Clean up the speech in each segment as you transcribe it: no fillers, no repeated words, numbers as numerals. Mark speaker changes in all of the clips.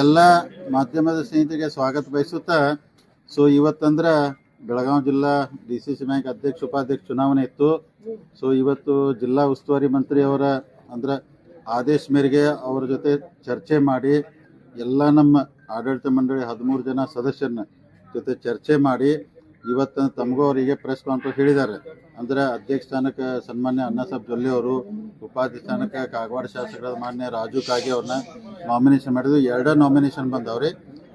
Speaker 1: ಎಲ್ಲ ಮಾಧ್ಯಮದ ಸ್ನೇಹಿತರಿಗೆ ಸ್ವಾಗತ ಬಯಸುತ್ತಾ ಇವತ್ತಂದ್ರೆ ಬೆಳಗಾವಿ ಜಿಲ್ಲಾ DCC ಬ್ಯಾಂಕ್ ಅಧ್ಯಕ್ಷ ಉಪಾಧ್ಯಕ್ಷ ಚುನಾವಣೆ ಇತ್ತು. ಇವತ್ತು ಜಿಲ್ಲಾ ಉಸ್ತುವಾರಿ ಮಂತ್ರಿ ಅವರ ಅಂದ್ರೆ ಆದೇಶ ಮೇರೆಗೆ ಅವರ ಜೊತೆ ಚರ್ಚೆ ಮಾಡಿ ಎಲ್ಲ ನಮ್ಮ ಆಡಳಿತ ಮಂಡಳಿ 13 ಜನ ಸದಸ್ಯರನ್ನ ಜೊತೆ ಚರ್ಚೆ ಮಾಡಿ ಇವತ್ತು ತಮಗೂ ಅವರಿಗೆ ಪ್ರೆಸ್ ಕಾನ್ಫರೆನ್ಸ್ ಹೇಳಿದ್ದಾರೆ. ಅಂದ್ರೆ ಅಧ್ಯಕ್ಷ ಸ್ಥಾನಕ್ಕೆ ಸನ್ಮಾನ್ಯ ಅಣ್ಣಾಸಾಹೇಬ್ ಜೊಲ್ಲೆ ಅವರು, ಉಪಾಧ್ಯಕ್ಷ ಸ್ಥಾನಕ್ಕೆ ಕಾಗವಾಡ ಶಾಸಕರಾದ ಮಾನ್ಯ ರಾಜು ಕಾಗೆ ಅವ್ರನ್ನ ನಾಮಿನೇಷನ್ ಮಾಡಿದ್ರು. 2 ನಾಮಿನೇಷನ್ ಬಂದವ್ರಿ.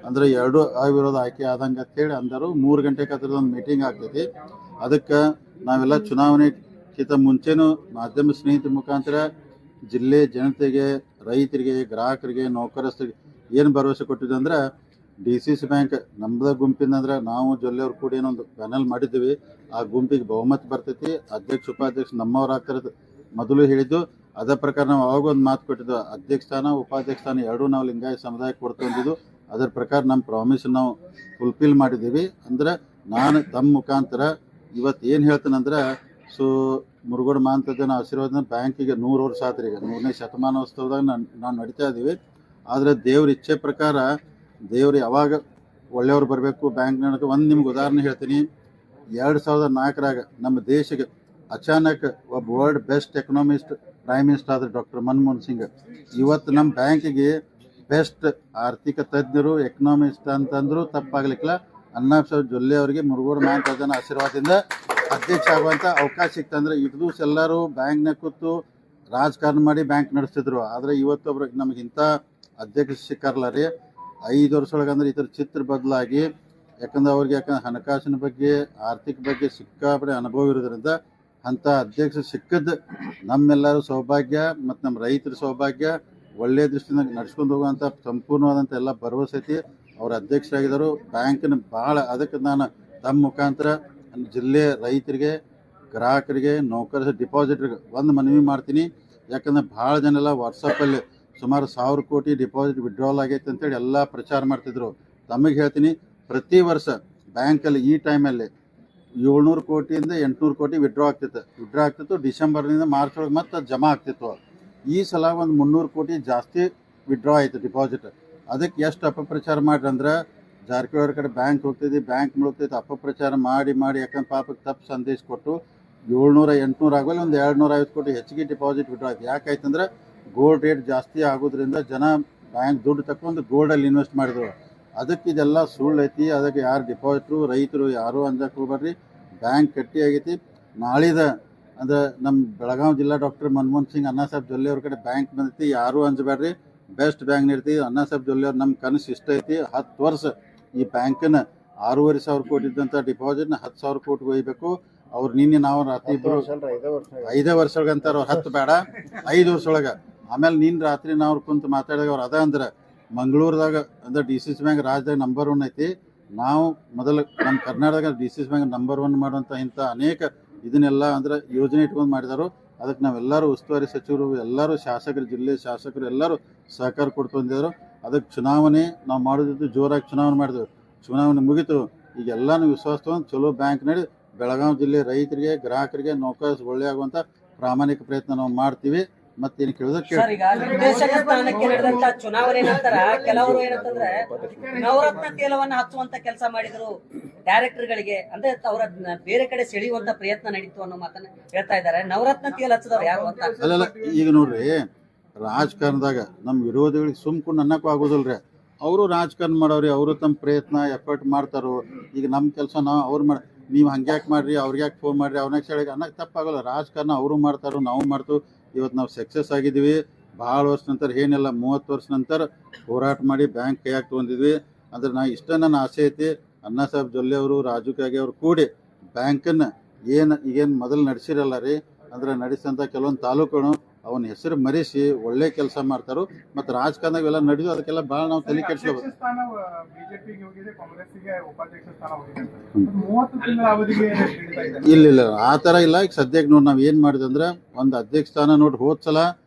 Speaker 1: ಅಂದ್ರೆ 2 ಅವಿರೋಧ ಆಯ್ಕೆ ಆದಂಗೆ ಅಂತೇಳಿ ಅಂದರು. 3 ಗಂಟೆಗೆ ಅದರದೊಂದು ಮೀಟಿಂಗ್ ಆಗ್ತೈತಿ. ಅದಕ್ಕೆ ನಾವೆಲ್ಲ ಚುನಾವಣೆಗಿಂತ ಮುಂಚೆನೂ ಮಾಧ್ಯಮ ಸ್ನೇಹಿತರ ಮುಖಾಂತರ ಜಿಲ್ಲೆ ಜನತೆಗೆ, ರೈತರಿಗೆ, ಗ್ರಾಹಕರಿಗೆ, ನೌಕರಸ್ಥರಿಗೆ ಏನು ಭರವಸೆ ಕೊಟ್ಟಿದ್ದು ಅಂದ್ರೆ DCC ಬ್ಯಾಂಕ್ ನಮ್ಮದ ಗುಂಪಿಂದ ಅಂದ್ರೆ ನಾವು ಜೊಲ್ಲೆ ಅವ್ರು ಕೂಡ ಏನೊಂದು ಪ್ಯಾನಲ್ ಮಾಡಿದ್ದೀವಿ. ಆ ಗುಂಪಿಗೆ ಬಹುಮತ ಬರ್ತೈತಿ. ಅಧ್ಯಕ್ಷ ಉಪಾಧ್ಯಕ್ಷ ನಮ್ಮವ್ರು ಆಗ್ತಿರೋದು ಮೊದಲು ಹೇಳಿದ್ದು. ಅದೇ ಪ್ರಕಾರ ನಾವು ಅವಾಗ ಒಂದು ಮಾತು ಕೊಟ್ಟಿದ್ದು, ಅಧ್ಯಕ್ಷ ಸ್ಥಾನ ಉಪಾಧ್ಯಕ್ಷ ಸ್ಥಾನ 2 ನಾವು ಲಿಂಗಾಯತ ಸಮುದಾಯಕ್ಕೆ ಕೊಡ್ತಂದಿದ್ದು. ಅದರ ಪ್ರಕಾರ ನಮ್ಮ ಪ್ರಾಮಿಸ್ ನಾವು ಫುಲ್ಫಿಲ್ ಮಾಡಿದ್ದೀವಿ. ಅಂದ್ರೆ ನಾನು ತಮ್ಮ ಮುಖಾಂತರ ಇವತ್ತು ಏನು ಹೇಳ್ತೇನೆಂದ್ರೆ ಮುರುಗೋಡು ಮಾಂತಜ್ಜನ ಆಶೀರ್ವಾದ ಬ್ಯಾಂಕಿಗೆ 100 ವರ್ಷ ಆತ್ರಿ. ಈಗ 100ನೇ ಶತಮಾನೋತ್ಸವದಾಗ ನಾವು ನಡೀತಾ ಇದ್ದೀವಿ. ಆದರೆ ದೇವ್ರ ಇಚ್ಛೆ ಪ್ರಕಾರ ದೇವ್ರು ಯಾವಾಗ ಒಳ್ಳೆಯವ್ರು ಬರಬೇಕು ಬ್ಯಾಂಕ್ನೊಳಗೆ. ನಿಮ್ಗೆ ಉದಾಹರಣೆ ಹೇಳ್ತೀನಿ. 2004ರಾಗ ನಮ್ಮ ದೇಶಕ್ಕೆ ಅಚಾನಕ್ ಒಬ್ಬ world best economist prime minister ಆದ್ರೆ ಡಾಕ್ಟರ್ ಮನಮೋಹನ್ ಸಿಂಗ್. ಇವತ್ತು ನಮ್ಮ ಬ್ಯಾಂಕಿಗೆ ಬೆಸ್ಟ್ ಆರ್ಥಿಕ ತಜ್ಞರು ಎಕನಾಮಿಸ್ಟ್ ಅಂತಂದ್ರು ತಪ್ಪಾಗ್ಲಿಕ್ಕಿಲ್ಲ. ಅಣ್ಣಾಸಾಹೇಬ್ ಜೊಲ್ಲೆ ಅವರಿಗೆ ಮುರುಗೋಡು ಮಾಂತಜ್ಜನ ಆಶೀರ್ವಾದದಿಂದ ಅಧ್ಯಕ್ಷ ಆಗುವಂಥ ಅವಕಾಶ ಸಿಕ್ತಂದ್ರೆ ಇಟ್ಟು ದಿವಸ ಎಲ್ಲರೂ ಬ್ಯಾಂಕ್ನಾಗ ಕೂತು ರಾಜಕಾರಣ ಮಾಡಿ ಬ್ಯಾಂಕ್ ನಡೆಸ್ತಿದ್ರು. ಆದರೆ ಇವತ್ತೊಬ್ರು ನಮ್ಗೆ ಇಂಥ ಅಧ್ಯಕ್ಷ ಸಿಕ್ಕಾರಲ್ಲ ರೀ. 5 ವರ್ಷೊಳಗೆ ಅಂದ್ರೆ ಈ ಥರ ಚಿತ್ರ ಬದಲಾಗಿ, ಯಾಕಂದ್ರೆ ಹಣಕಾಸಿನ ಬಗ್ಗೆ ಆರ್ಥಿಕ ಬಗ್ಗೆ ಸಿಕ್ಕಾಪಡೆ ಅನುಭವ ಇರೋದ್ರಿಂದ ಅಂಥ ಅಧ್ಯಕ್ಷ ಸಿಕ್ಕದ್ದು ನಮ್ಮೆಲ್ಲರೂ ಸೌಭಾಗ್ಯ ಮತ್ತು ನಮ್ಮ ರೈತರ ಸೌಭಾಗ್ಯ. ಒಳ್ಳೆಯ ದೃಷ್ಟಿಯಿಂದ ನಡ್ಸ್ಕೊಂಡು ಹೋಗುವಂಥ ಸಂಪೂರ್ಣವಾದಂಥ ಎಲ್ಲ ಭರವಸೆ ಐತಿ. ಅವ್ರ ಅಧ್ಯಕ್ಷರಾಗಿದ್ದರು ಬ್ಯಾಂಕಿನ ಭಾಳ. ಅದಕ್ಕೆ ನಾನು ತಮ್ಮ ಮುಖಾಂತರ ಜಿಲ್ಲೆ ರೈತರಿಗೆ, ಗ್ರಾಹಕರಿಗೆ, ನೌಕರ ಡಿಪಾಸಿಟ್ರಿಗೆ ಒಂದು ಮನವಿ ಮಾಡ್ತೀನಿ. ಯಾಕಂದ್ರೆ ಭಾಳ ಜನ ಎಲ್ಲ ವಾಟ್ಸಪ್ಪಲ್ಲಿ ಸುಮಾರು 1000 ಕೋಟಿ ಡಿಪಾಸಿಟ್ ವಿಡ್ರಾವಲ್ ಆಗೈತೆ ಅಂತೇಳಿ ಎಲ್ಲ ಪ್ರಚಾರ ಮಾಡ್ತಿದ್ರು. ತಮಗೆ ಹೇಳ್ತೀನಿ, ಪ್ರತಿ ವರ್ಷ ಬ್ಯಾಂಕಲ್ಲಿ ಈ ಟೈಮಲ್ಲಿ 700 ಕೋಟಿಯಿಂದ 800 ಕೋಟಿ ವಿಡ್ರಾ ಆಗ್ತಿತ್ತು. ಡಿಸೆಂಬರ್ನಿಂದ ಮಾರ್ಚ್ ಒಳಗೆ ಮತ್ತೆ ಜಮಾ ಆಗ್ತಿತ್ತು. ಈ ಸಲ ಒಂದು 300 ಕೋಟಿ ಜಾಸ್ತಿ ವಿಡ್ರಾ ಆಯಿತು ಡಿಪಾಸಿಟ್. ಅದಕ್ಕೆ ಎಷ್ಟು ಅಪಪ್ರಚಾರ ಮಾಡ್ರಿ ಅಂದ್ರೆ ಜಾರಕಿಹೊಳಿ ಅವ್ರ ಕಡೆ ಬ್ಯಾಂಕ್ ಹೋಗ್ತಿದ್ವಿ, ಬ್ಯಾಂಕ್ ಮುಳುಗ್ತೈತೆ ಅಪಪ್ರಚಾರ ಮಾಡಿ ಯಾಕಂದ್ರೆ ಪಾಪಕ್ಕೆ ತಪ್ಪು ಸಂದೇಶ ಕೊಟ್ಟು 700 800 ಆಗೋಲ್ಲ, ಒಂದು 250 ಕೋಟಿ ಹೆಚ್ಚಿಗೆ ಡಿಪಾಸಿಟ್ ವಿಡ್ರಾ ಆಯ್ತು. ಯಾಕಾಯ್ತಂದ್ರೆ ಗೋಲ್ಡ್ ರೇಟ್ ಜಾಸ್ತಿ ಆಗೋದ್ರಿಂದ ಜನ ಬ್ಯಾಂಕ್ ದುಡ್ಡು ತಗೊಂಡು ಗೋಲ್ಡಲ್ಲಿ ಇನ್ವೆಸ್ಟ್ ಮಾಡಿದ್ರು. ಅದಕ್ಕೆ ಇದೆಲ್ಲ ಸುಳ್ಳು ಐತಿ. ಅದಕ್ಕೆ ಯಾರು ಡಿಪಾಸಿಟ್ರು ರೈತರು ಯಾರೂ ಅಂಜಕ್ಕೆ ಹೋಗ್ಬೇಡ್ರಿ. ಬ್ಯಾಂಕ್ ಗಟ್ಟಿ ಆಗೈತಿ. ನಾಳಿದ ಅಂದ್ರೆ ನಮ್ಮ ಬೆಳಗಾವಿ ಜಿಲ್ಲಾ ಡಾಕ್ಟರ್ ಮನಮೋಹನ್ ಸಿಂಗ್ ಅಣ್ಣಾಸಾಹೇಬ್ ಜೊಲ್ಲೆ ಅವ್ರ ಕಡೆ ಬ್ಯಾಂಕ್ ಬಂದೈತಿ. ಯಾರೂ ಅಂಜಬೇಡ್ರಿ. ಬೆಸ್ಟ್ ಬ್ಯಾಂಕ್ ನೀಡ್ತೀವಿ. ಅಣ್ಣಾಸಾಹೇಬ್ ಜೊಲ್ಲೆ ಅವ್ರು ನಮ್ಮ ಕನಸು ಇಷ್ಟ ಐತಿ. 10 ವರ್ಷ ಈ ಬ್ಯಾಂಕನ್ನ 6,500 ಕೋಟಿ ಇದ್ದಂಥ ಡಿಪಾಸಿಟ್ನ 10,000 ಕೋಟಿಗೆ ಒಯ್ಬೇಕು. ಅವ್ರು ನಿನ್ನೆ ನಾವು ರಾತ್ರಿ ಇಬ್ಬರು 5 ವರ್ಷೊಳಗೆ ಅಂತಾರೆ. ಅವ್ರು 10 ಬೇಡ 5 ವರ್ಷೊಳಗೆ. ಆಮೇಲೆ ನಿನ್ನ ರಾತ್ರಿ ನಾವು ಕುಂತು ಮಾತಾಡಿದಾಗ ಅವ್ರು ಅಂದ್ರೆ ಮಂಗಳೂರದಾಗ ಅಂದ್ರೆ DCC ಬ್ಯಾಂಕ್ ರಾಜ್ಯದಾಗ ನಂಬರ್ 1 ಐತಿ. ನಾವು ಮೊದಲು ನಮ್ಮ ಕರ್ನಾಟಕದಾಗ DCC ಬ್ಯಾಂಕ್ ನಂಬರ್ 1 ಮಾಡುವಂಥ ಇಂಥ ಅನೇಕ ಇದನ್ನೆಲ್ಲ ಅಂದ್ರೆ ಯೋಜನೆ ಇಟ್ಕೊಂಡು ಮಾಡಿದಾರು. ಅದಕ್ಕೆ ನಾವೆಲ್ಲರೂ ಉಸ್ತುವಾರಿ ಸಚಿವರು, ಎಲ್ಲರೂ ಶಾಸಕರು, ಜಿಲ್ಲೆ ಶಾಸಕರು ಎಲ್ಲರೂ ಸಹಕಾರ ಕೊಡ್ತು ಬಂದಿದ್ರು. ಅದಕ್ಕೆ ಚುನಾವಣೆ ನಾವು ಮಾಡೋದಿದ್ದು ಜೋರಾಗಿ ಚುನಾವಣೆ ಮಾಡಿದೆವು. ಚುನಾವಣೆ ಮುಗಿತು. ಈಗ ಎಲ್ಲನೂ ವಿಶ್ವಾಸ ತೊಗೊಂಡು ಚಲೋ ಬ್ಯಾಂಕ್ ನಡಿ ಬೆಳಗಾವಿ ಜಿಲ್ಲೆ ರೈತರಿಗೆ, ಗ್ರಾಹಕರಿಗೆ, ನೌಕರರಿಗೆ ಒಳ್ಳೆ ಆಗುವಂಥ ಪ್ರಾಮಾಣಿಕ ಪ್ರಯತ್ನ ನಾವು ಮಾಡ್ತೀವಿ. ಮತ್ತೇನು ಕೇಳಿದ್ರೆ
Speaker 2: ಈಗ ನಿರ್ದೇಶಕ ಸ್ಥಾನಕ್ಕೆ ನಡೆದಂತ ಚುನಾವಣೆ ನಂತರ ಕೆಲವರು ಏನಂತಂದ್ರೆ ನವರತ್ನ ತೇಲವನ್ನ ಹಚ್ಚುವಂತ ಕೆಲಸ ಮಾಡಿದ್ರು ಡೈರೆಕ್ಟರ್ಗಳಿಗೆ. ಅಂದ್ರೆ ಅವರ ಬೇರೆ ಕಡೆ ಸೆಳೆಯುವಂತ ಪ್ರಯತ್ನ ನಡೀತು ಅನ್ನೋ ಮಾತನ್ನ ಹೇಳ್ತಾ ಇದ್ದಾರೆ. ನವರತ್ನ ತೇಲ್ ಹಚ್ಚದವ್ರು ಯಾರು ಅಂತ
Speaker 1: ಅಲ್ಲ. ಈಗ ನೋಡ್ರಿ, ರಾಜಕಾರಣದಾಗ ನಮ್ಮ ವಿರೋಧಿಗಳಿಗೆ ಸುಮ್ಕೊಂಡು ಅನ್ನಕ್ಕೂ ಆಗೋದಿಲ್ರಿ. ಅವರು ರಾಜಕಾರಣ ಮಾಡೋರಿ, ಅವರು ತಮ್ಮ ಪ್ರಯತ್ನ ಎಫರ್ಟ್ ಮಾಡ್ತಾರೋ. ಈಗ ನಮ್ಮ ಕೆಲಸ ನಾವು ಅವ್ರು ಮಾಡಿ, ನೀವು ಹಂಗ್ಯಾಕೆ ಮಾಡ್ರಿ, ಅವ್ರಿಗೆ ಯಾಕೆ ಫೋನ್ ಮಾಡಿರಿ, ಅವ್ನಾಗ ಹೇಳಿ ಅನ್ನಕ್ಕೆ ತಪ್ಪಾಗೋಲ್ಲ. ರಾಜಕಾರಣ ಅವರು ಮಾಡ್ತಾರೋ, ನಾವು ಮಾಡ್ತೀವಿ. ಇವತ್ತು ನಾವು ಸಕ್ಸಸ್ ಆಗಿದ್ದೀವಿ. ಭಾಳ ವರ್ಷ ನಂತರ ಏನಿಲ್ಲ 30 ವರ್ಷ ನಂತರ ಹೋರಾಟ ಮಾಡಿ ಬ್ಯಾಂಕ್ ಕೈಯಾಗಿ ತೊಗೊಂಡಿದ್ವಿ. ಅಂದ್ರೆ ನಾ ಇಷ್ಟ ನನ್ನ ಆಸೆ ಐತಿ. ಅಣ್ಣಾಸಾಹೇಬ್ ಜೊಲ್ಲೆ ಅವರು, ರಾಜು ಕಾಗೆ ಅವರು ಕೂಡಿ ಬ್ಯಾಂಕನ್ನು ಈಗೇನು ಮೊದಲು ನಡೆಸಿರಲ್ಲ ರೀ, ಅಂದ್ರೆ ನಡೆಸಿದಂಥ ಕೆಲವೊಂದು ತಾಲೂಕುಗಳು ಅವನ ಹೆಸರು ಮರೆಸಿ ಒಳ್ಳೆ ಕೆಲಸ ಮಾಡ್ತಾರೋ. ಮತ್ತು ರಾಜಕಾರಣದಾಗ ಎಲ್ಲ ನಡೆದು ಅದಕ್ಕೆಲ್ಲ ಭಾಳ ನಾವು ತಲೆ ಕೆಡಿಸ್ಕೋಬೇಕು. ಇಲ್ಲ ಆ ಥರ ಇಲ್ಲ. ಈಗ ಸದ್ಯಕ್ಕೆ ನೋಡಿ ನಾವು ಏನು ಮಾಡಿದೆ ಅಂದ್ರೆ ಒಂದು ಅಧ್ಯಕ್ಷ ಸ್ಥಾನ ನೋಡಿ ಹೋದ ಸಲ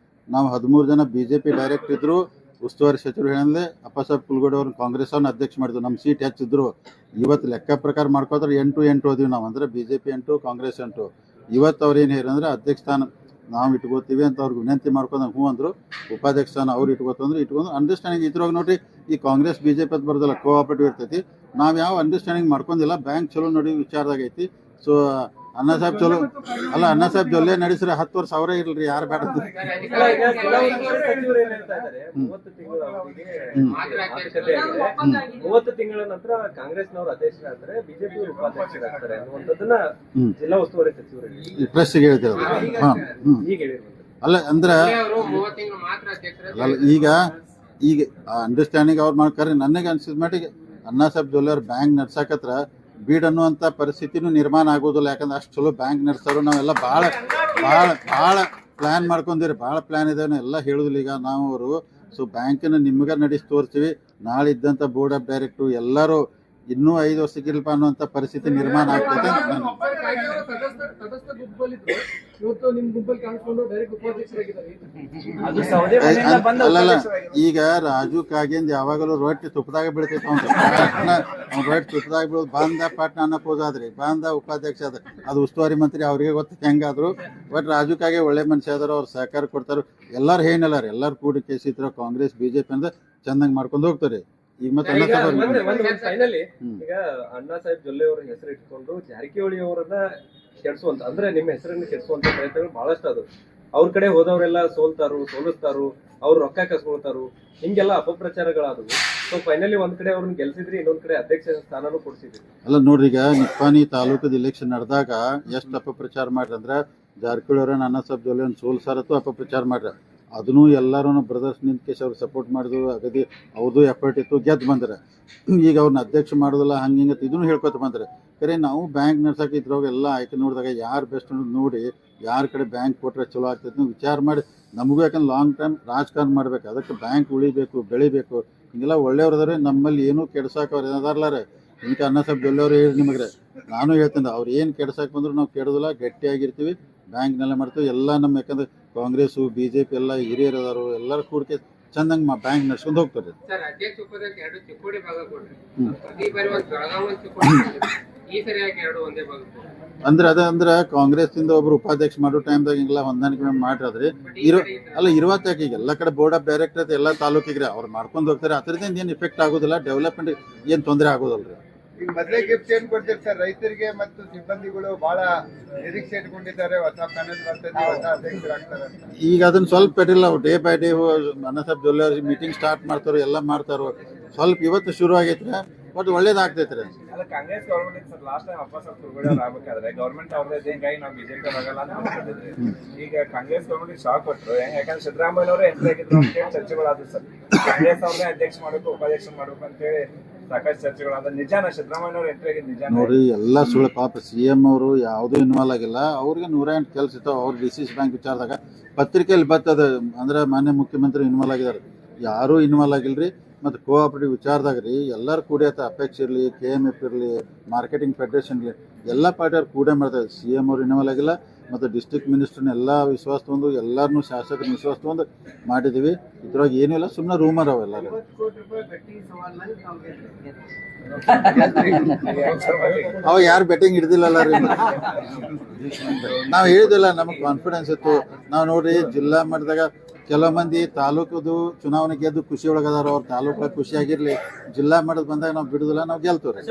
Speaker 1: ನಾವು 13 ಜನ BJP ಡೈರೆಕ್ಟರ್ ಇದ್ರು. ಉಸ್ತುವಾರಿ ಸಚಿವರು ಹೇಳಿದ್ರೆ ಅಪ್ಪಸಾಹೇಬ್ ಕುಲಗಡೆ ಅವ್ರನ್ನ ಕಾಂಗ್ರೆಸ್ ಅವ್ರನ್ನ ಅಧ್ಯಕ್ಷ ಮಾಡಿದ್ರು. ನಮ್ಮ ಸೀಟ್ ಹೆಚ್ಚಿದ್ರು. ಇವತ್ತು ಲೆಕ್ಕ ಪ್ರಕಾರ ಮಾಡ್ಕೋದ್ರೆ 8 ಓದಿವಿ ನಾವು. ಅಂದರೆ BJP 8 ಕಾಂಗ್ರೆಸ್ 8. ಇವತ್ತು ಅವ್ರು ಏನು ಹೇಳಿದ್ರೆ ಅಧ್ಯಕ್ಷ ಸ್ಥಾನ ನಾವು ಇಟ್ಕೋತೀವಿ ಅಂತ ಅವ್ರಿಗೆ ವಿನಂತಿ ಮಾಡ್ಕೊಂಡು ಹ್ಞೂ ಅಂದರು. ಉಪಾಧ್ಯಕ್ಷ ಸ್ಥಾನ ಅವ್ರು ಇಟ್ಕೋತಂದ್ರೆ ಇಟ್ಕೊಂಡು ಅಂಡರ್ಸ್ಟ್ಯಾಂಡಿಂಗ್ ಇದ್ರೊಳಗೆ ನೋಡ್ರಿ ಈ ಕಾಂಗ್ರೆಸ್ BJP ಅಂತ ಬರ್ದಲ್ಲ ಕೋಆಪರೇಟಿವ್ ಇರ್ತೈತಿ. ನಾವು ಯಾವ ಅಂಡರ್ಸ್ಟ್ಯಾಂಡಿಂಗ್ ಮಾಡ್ಕೊಂಡಿಲ್ಲ. ಬ್ಯಾಂಕ್ ಚಲೋ ನೋಡಿ ವಿಚಾರದಾಗ ಐತಿ. ಸೊ ಅಣ್ಣ ಸಾಹೇಬ್ ಚಲೋ ಅಲ್ಲ, ಅಣ್ಣ ಸಾಹೇಬ್ ಜೊಲ್ಲೆ ನಡೆಸ್ರೆ 10 ವರ್ಷ ಅವರೇ ಇಲ್ರಿ, ಯಾರು ಬೇಡ.
Speaker 3: ತಿಂಗಳ ನಂತರ ಕಾಂಗ್ರೆಸ್ನವರು ಅಧ್ಯಕ್ಷರಾಗ್ತಾರೆ, ಬಿಜೆಪಿ ಉಪಾಧ್ಯಕ್ಷರಾಗ್ತಾರೆ ಅನ್ನುವಂಥದ್ದನ್ನ ಜಿಲ್ಲಾ ಉಸ್ತುವಾರಿ ಸಚಿವರಿಗೆ
Speaker 1: ಪ್ರೆಸ್ಸಿಗೆ ಹೇಳ್ತಾರೆ.
Speaker 3: ಈಗ ಹೇಳಿರುವಂಥದ್ದು.
Speaker 1: ಅಲ್ಲ ಅಂದ್ರೆ ಅಲ್ಲ, ಈಗ ಅಂಡರ್ಸ್ಟ್ಯಾಂಡಿಂಗ್ ಅವ್ರು ಮಾಡ್ತಾರೆ. ನನಗೆ ಅನ್ಸಿದ ಮಟ್ಟಿಗೆ ಅಣ್ಣಾ ಸಾಹೇಬ್ ಜೊಲ್ಲೆ ಅವ್ರು ಬ್ಯಾಂಕ್ ನಡ್ಸಕತ್ರ ಬೀಡ್ ಅನ್ನುವಂಥ ಪರಿಸ್ಥಿತಿನೂ ನಿರ್ಮಾಣ ಆಗೋದಿಲ್ಲ. ಯಾಕಂದ್ರೆ ಅಷ್ಟು ಚಲೋ ಬ್ಯಾಂಕ್ ನಡೆಸೋರು. ನಾವೆಲ್ಲ ಭಾಳ ಪ್ಲ್ಯಾನ್ ಮಾಡ್ಕೊಂಡಿರಿ, ಭಾಳ ಪ್ಲ್ಯಾನ್ ಇದಾವೆ, ಎಲ್ಲ ಹೇಳೋದಿಲ್ಲ. ಈಗ ನಾವು ಅವರು ಸೊ ಬ್ಯಾಂಕನ್ನು ನಿಮ್ಗೆ ನಡೆಸಿ ತೋರಿಸ್ತೀವಿ. ನಾಳೆ ಇದ್ದಂಥ ಬೋರ್ಡ್ ಆಫ್ ಡೈರೆಕ್ಟ್ರು ಎಲ್ಲರೂ ಇನ್ನೂ 5 ವರ್ಷಕ್ಕಿಲ್ಪ ಅನ್ನುವಂಥ ಪರಿಸ್ಥಿತಿ ನಿರ್ಮಾಣ ಆಗ್ತೈತೆ. ಅಲ್ಲಲ್ಲ, ಈಗ ರಾಜು ಕಾಗಿಂದ ಯಾವಾಗಲೂ ರೊಟ್ಟಿ ತುಪ್ಪದಾಗ ಬೀಳ್ತೈತೆ. ಅವ್ನು ರೊಟ್ಟಿ ತುಪ್ಪದಾಗ ಬೀಳೋದು ಬಂದ ಪಾಟ್ನ ಅನ್ನಪೋಸ್ ಆದ್ರಿ, ಬಂದ ಉಪಾಧ್ಯಕ್ಷ ಅದ, ಅದು ಉಸ್ತುವಾರಿ ಮಂತ್ರಿ ಅವ್ರಿಗೆ ಗೊತ್ತ ಹೆಂಗಾದ್ರು. ಬಟ್ ರಾಜು ಕಾಗೆ ಒಳ್ಳೆ ಮನುಷ್ಯ ಅದಾರ, ಅವ್ರು ಸಹಕಾರ ಕೊಡ್ತಾರ. ಎಲ್ಲರೂ ಏನಿಲ್ಲಾರ, ಎಲ್ಲರೂ ಕೂಡಿ ಕೇಸಿತ್ರ ಕಾಂಗ್ರೆಸ್ BJP ಅಂದ್ರೆ ಚಂದಂಗೆ ಮಾಡ್ಕೊಂಡು ಹೋಗ್ತಾರೆ. ಈಗ ಮತ್ತೆ
Speaker 3: ಫೈನಲಿ ಈಗ ಅಣ್ಣಾ ಸಾಹೇಬ್ ಜೊಲ್ಲೆ ಅವರ ಹೆಸರು ಇಟ್ಕೊಂಡು ಜಾರಕಿಹೊಳಿ ಅವರನ್ನ ಕೆಡ್ಸುವಂತ, ಅಂದ್ರೆ ನಿಮ್ಮ ಹೆಸರನ್ನು ಕೆಡ್ಸುವಂತ ಪ್ರಯತ್ನಗಳು ಬಹಳಷ್ಟು ಅದು. ಅವ್ರ ಕಡೆ ಹೋದವರೆಲ್ಲ ಸೋಲಿಸ್ತಾರು, ಅವ್ರು ರೊಕ್ಕ ಕಸ್ಕೊಳ್ತಾರು, ಹಿಂಗೆಲ್ಲ ಅಪಪ್ರಚಾರಗಳಾದವು. ಸೊ ಫೈನಲಿ ಒಂದ್ ಕಡೆ ಅವ್ರನ್ನ ಗೆಲ್ಸಿದ್ರಿ, ಇನ್ನೊಂದ್ ಕಡೆ ಅಧ್ಯಕ್ಷ ಸ್ಥಾನನೂ ಕೊಡ್ಸಿದ್ರಿ.
Speaker 1: ಅಲ್ಲ ನೋಡ್ರಿ, ಈಗ ನಿಪ್ಪಾಣಿ ತಾಲೂಕದ ಇಲೆಕ್ಷನ್ ನಡೆದಾಗ ಎಷ್ಟು ಅಪಪ್ರಚಾರ ಮಾಡ್ರಿ ಅಂದ್ರೆ ಜಾರಕಿಹೊಳಿ ಅವರನ್ನ ಅಣ್ಣಾ ಸಾಹೇಬ್ ಜೊಲ್ಲೆ ಸೋಲ್ಸಾರತ್ತು ಅಪಪ್ರಚಾರ ಮಾಡ್ರಿ. ಅದನ್ನು ಎಲ್ಲರೂ ಬ್ರದರ್ಸ್ ನಿಂತ್ಕೇಶ್ ಅವ್ರು ಸಪೋರ್ಟ್ ಮಾಡಿದ್ರು. ಅಗದಿ ಅವ್ರದ್ದು ಎಫರ್ಟ್ ಇತ್ತು, ಗೆದ್ದು ಬಂದ್ರೆ. ಈಗ ಅವ್ರನ್ನ ಅಧ್ಯಕ್ಷ ಮಾಡೋದಿಲ್ಲ ಹಂಗೆ ಇದನ್ನು ಹೇಳ್ಕೊತ ಬಂದ್ರೆ. ಕರೆ ನಾವು ಬ್ಯಾಂಕ್ ನಡ್ಸಕ್ಕೆ ಇದ್ರೊಳಗೆ ಎಲ್ಲ ಆಯ್ಕೆ ನೋಡಿದಾಗ ಯಾರು ಬೆಸ್ಟ್ ಅನ್ನೋದು ನೋಡಿ ಯಾರ ಕಡೆ ಬ್ಯಾಂಕ್ ಕೊಟ್ಟರೆ ಚಲೋ ಆಗ್ತೈತೆ ವಿಚಾರ ಮಾಡಿ ನಮಗೂ, ಯಾಕಂದ್ರೆ ಲಾಂಗ್ ಟೈಮ್ ರಾಜಕಾರಣ ಮಾಡ್ಬೇಕು. ಅದಕ್ಕೆ ಬ್ಯಾಂಕ್ ಉಳಿಬೇಕು, ಬೆಳಿಬೇಕು. ಹಿಂಗೆಲ್ಲ ಒಳ್ಳೆಯವ್ರು ಅದಾರೆ. ನಮ್ಮಲ್ಲಿ ಏನೂ ಕೆಡ್ಸಕ್ಕೆ ಅವ್ರು ಏನಾದಾರ್ಲಾರೆ. ಇದಕ್ಕೆ ಅಣ್ಣಾ ಸಾಹೇಬ್ ಜೊಲ್ಲೆ ಹೇಳಿ ನಿಮಗೆ ನಾನು ಹೇಳ್ತೇನೆ, ಅವ್ರು ಏನು ಕೆಡ್ಸಕ್ಕೆ ಬಂದ್ರು ನಾವು ಕೆಡೋದಿಲ್ಲ, ಗಟ್ಟಿಯಾಗಿರ್ತೀವಿ, ಬ್ಯಾಂಕ್ನೆಲ್ಲ ಮಾಡ್ತೀವಿ. ಎಲ್ಲ ನಮ್ಮ ಯಾಕಂದ್ರೆ ಕಾಂಗ್ರೆಸ್ಸು BJP ಎಲ್ಲ ಹಿರಿಯರು ಅದಾರು, ಎಲ್ಲರೂ ಕೂಡಿಕೆ ಚಂದಂಗೆ ಬ್ಯಾಂಕ್ ನಡ್ಸ್ಕೊಂಡು ಹೋಗ್ತಾರೆ. ಅಂದ್ರೆ ಕಾಂಗ್ರೆಸ್ನಿಂದ ಒಬ್ರು ಉಪಾಧ್ಯಕ್ಷ ಮಾಡೋ ಟೈಮ್ದಾಗ ಹಿಂಗೆಲ್ಲ ಹೊಂದಾಣಿಕೆ ಮಾಡಿದ್ರಿ ಇರುವತ್ತಾಕ ಈಗ ಎಲ್ಲ ಕಡೆ ಬೋರ್ಡ್ ಆಫ್ ಡೈರೆಕ್ಟರ್ ಎಲ್ಲ ತಾಲೂಕಿಗೆ ಅವ್ರು ಮಾಡ್ಕೊಂಡು ಹೋಗ್ತಾರೆ. ಅದರಿಂದ ಏನು ಇಫೆಕ್ಟ್ ಆಗೋದಿಲ್ಲ, ಡೆವಲಪ್ಮೆಂಟ್ ಏನು ತೊಂದರೆ ಆಗೋದಿಲ್ಲ ರೀ.
Speaker 4: ಈಗ ಮೊದಲೇ ಗಿಫ್ಟ್ ಏನ್ ಕೊಡ್ತೀರಿ ಸರ್? ರೈತರಿಗೆ ಮತ್ತು ಸಿಬ್ಬಂದಿಗಳು ಬಹಳ ನಿರೀಕ್ಷೆ ಇಟ್ಕೊಂಡಿದ್ದಾರೆ, ಹೊಸ ಪ್ಯಾನೆಲ್ ಬರ್ತದೆ, ಹೊಸ ಅಧ್ಯಕ್ಷರಾಗ್ತಾರೆ ಅಂತ.
Speaker 1: ಈಗ ಅದನ್ನ ಸ್ವಲ್ಪ ಇಟ್ಟಿಲ್ಲ, day by day Anna Saheb Jolle meeting start ಮಾಡ್ತಾರೋ, ಎಲ್ಲ ಮಾಡ್ತಾರೋ. ಸ್ವಲ್ಪ ಇವತ್ತು ಶುರು ಆಗೈತ್ರಿ, ಬಟ್ ಒಳ್ಳೇದಾಗ್ತೈತ್ರಿ.
Speaker 5: ಅಲ್ಲ, Congress government sir last time ಅಪ್ಪ ಸಾಹೇಬ್ ಕುರುಬಾಡಿ ಅವ್ರು ಆಗ್ಬೇಕಾದ್ರೆ ಗೌರ್ಮೆಂಟ್ ಅವ್ರದ್ದು ಹಿಂಗಾಗಿ ನಾವು BJP ಆಗಲ್ಲ ಅಂತ ಅನ್ಕೊಂಡಿದ್ರಿ. ಈಗ ಕಾಂಗ್ರೆಸ್ ಗೌರ್ಮೆಂಟ್ ಶಾಕ್ ಕೊಟ್ಟರು. ಯಾಕಂದ್ರೆ ಸಿದ್ದರಾಮಯ್ಯನವರೇ ಎಂಟ್ರಿ ಆಗಿದ್ರು ಅಂತೇಳಿ ಚರ್ಚೆಗಳಾದ್ರು ಸರ್. ಕಾಂಗ್ರೆಸ್ ಅವ್ರನ್ನೇ ಅಧ್ಯಕ್ಷ ಮಾಡ್ಬೇಕು, ಉಪಾಧ್ಯಕ್ಷ ಮಾಡ್ಬೇಕು ಅಂತೇಳಿ ಸಾಕಷ್ಟು ಚರ್ಚೆಗಳಾದ. ನಿಜಾನ ಸಿದ್ದರಾಮಯ್ಯನವ್ರು ಎಂಟ್ರಿ ಆಗಿದ್ದು ನಿಜಾನ?
Speaker 1: ನೋಡ್ರಿ, ಎಲ್ಲ ಸುಳ್ಳು. ಪಾಪ CM ಅವರು ಯಾವುದೂ ಇನ್ವಾಲ್ವ್ ಆಗಿಲ್ಲ. ಅವ್ರಿಗೆ 108 ಕೆಲಸ ಇರ್ತಾವ. ಅವ್ರು DCC ಬ್ಯಾಂಕ್ ವಿಚಾರದಾಗ ಪತ್ರಿಕೆಯಲ್ಲಿ ಬರ್ತದ ಅಂದ್ರೆ ಮಾನ್ಯ ಮುಖ್ಯಮಂತ್ರಿ ಇನ್ವಾಲ್ವ್ ಆಗಿದ್ದಾರೆ. ಯಾರೂ ಇನ್ವಾಲ್ವ್ ಆಗಿಲ್ರಿ. ಮತ್ತು ಕೋಆಪರೇಟಿವ್ ವಿಚಾರದಾಗ ರೀ ಎಲ್ಲರೂ ಕೂಡಿ ಆತ, ಅಪೆಕ್ಸ್ ಇರಲಿ, KMF ಇರಲಿ, ಮಾರ್ಕೆಟಿಂಗ್ ಫೆಡರೇಷನ್ ಇರಲಿ, ಎಲ್ಲ ಪಾರ್ಟಿಯವ್ರು ಕೂಡೇ ಮಾಡ್ತಾರೆ. CM ಅವ್ರು ಇನ್ವಾಲ್ವ್ ಆಗಿಲ್ಲ. ಮತ್ತು ಡಿಸ್ಟ್ರಿಕ್ಟ್ ಮಿನಿಸ್ಟರ್ನ ಎಲ್ಲ ವಿಶ್ವಾಸ ತೊಗೊಂಡು, ಎಲ್ಲರನ್ನೂ ಶಾಸಕರನ್ನ ವಿಶ್ವಾಸ ತೊಗೊಂಡು ಮಾಡಿದ್ದೀವಿ. ಇದ್ರೊಳಗೆ ಏನೂ ಇಲ್ಲ, ಸುಮ್ಮನೆ ರೂಮರ್ ಅವೆಲ್ಲ. ಅವ ಯಾರು ಬೆಟ್ಟಿಂಗ್ ಹಿಡ್ದಿಲ್ಲಲ್ಲ ರೀ. ನಾವು ಹೇಳಿದಿಲ್ಲ, ನಮಗೆ ಕಾನ್ಫಿಡೆನ್ಸ್ ಇತ್ತು. ನಾವು ನೋಡ್ರಿ ಜಿಲ್ಲಾ ಮಟ್ಟದಾಗ ಕೆಲವು ಮಂದಿ ತಾಲೂಕದು ಚುನಾವಣೆ ಗೆದ್ದು ಖುಷಿ ಒಳಗದಾರ. ಅವ್ರ ತಾಲೂಕಾಗ ಖುಷಿಯಾಗಿರ್ಲಿ, ಜಿಲ್ಲಾ ಮಟ್ಟದ ಬಂದಾಗ ನಾವು ಬಿಡುದಿಲ್ಲ, ನಾವು ಗೆಲ್ತೀವಿ.